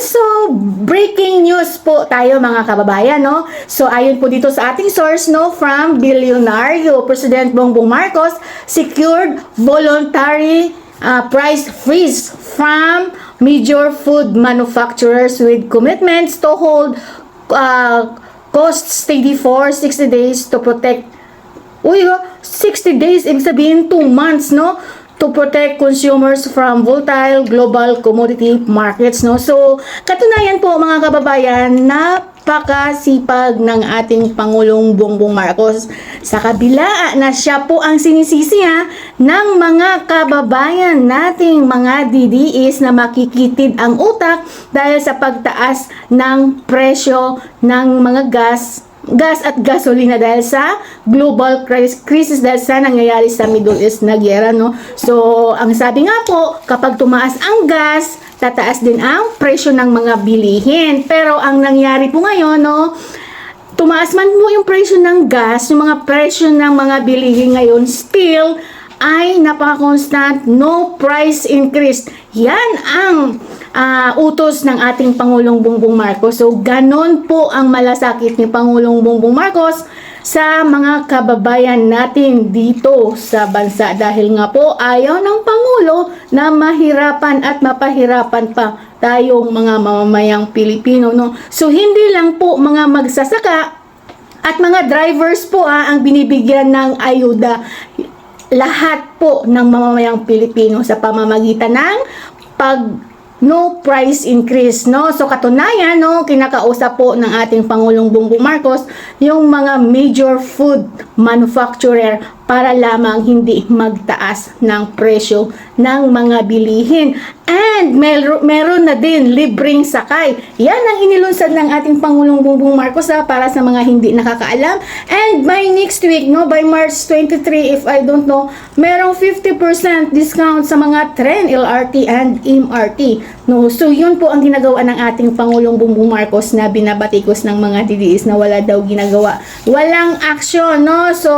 so breaking news po tayo mga kababayan, no? So ayon po dito sa ating source, no, from Bilyonaryo, President Bongbong Marcos secured voluntary price freeze from major food manufacturers with commitments to hold costs steady for 60 days to protect 60 days, ibig sabihin 2 months, no? To protect consumers from volatile global commodity markets, no? So, katunayan po mga kababayan, napakasipag ng ating Pangulong Bongbong Marcos. Sa kabila na siya po ang sinisisi ng mga kababayan nating mga DDEs na makikitid ang utak dahil sa pagtaas ng presyo ng mga gas at gasolina dahil sa global crisis dahil sa nangyayari sa Middle East na giyera, no? So, ang sabi nga po, kapag tumaas ang gas, tataas din ang presyo ng mga bilihin. Pero ang nangyari po ngayon, no, tumaas man po yung presyo ng gas, yung mga presyo ng mga bilihin ngayon, still ay napaka-constant, no price increase. Yan ang utos ng ating Pangulong Bongbong Marcos. So, ganon po ang malasakit ni Pangulong Bongbong Marcos sa mga kababayan natin dito sa bansa. Dahil nga po, ayaw ng Pangulo na mahirapan at mapahirapan pa tayong mga mamamayang Pilipino, no? So, hindi lang po mga magsasaka at mga drivers po ang binibigyan ng ayuda. Lahat po ng mamamayang Pilipino sa pamamagitan ng no price increase, no? So katunayan, no, kinakausap po ng ating Pangulong Bongbong Marcos yung mga major food manufacturer para lamang hindi magtaas ng presyo ng mga bilihin. And meron na din libreng sakay. Yan ang inilunsad ng ating Pangulong Bongbong Marcos para sa mga hindi nakakaalam. And by next week, no, by March 23, if I don't know, merong 50% discount sa mga tren, LRT and MRT. No, so yun po ang ginagawa ng ating Pangulong Bongbong Marcos na binabatikos ng mga DDEs na wala daw ginagawa. Walang action, no? So,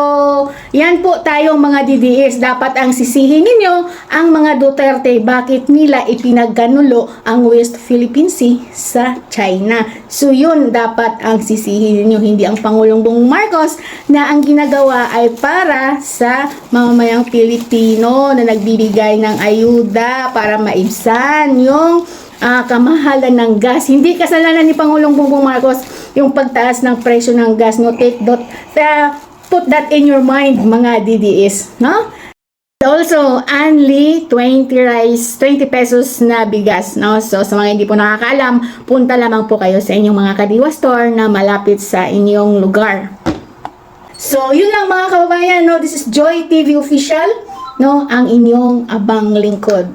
yan po tayong mga DDEs. Dapat ang sisihin ninyo ang mga Duterte. Bakit nila ipinagkanulo ang West Philippine Sea sa China? So, yun dapat ang sisihin ninyo. Hindi ang Pangulong Bongbong Marcos na ang ginagawa ay para sa mamamayang Pilipino na nagbibigay ng ayuda para maibsan yung kamahalan ng gas. Hindi kasalanan ni Pangulong Bongbong Marcos yung pagtaas ng presyo ng gas, no? Put that in your mind, mga DDEs, no? Also, only 20 pesos na bigas, no? So, sa mga hindi po nakakaalam, punta lamang po kayo sa inyong mga Kadiwa store na malapit sa inyong lugar. So, yun lang mga kababayan, no? This is Joy TV Official, no? Ang inyong abang lingkod.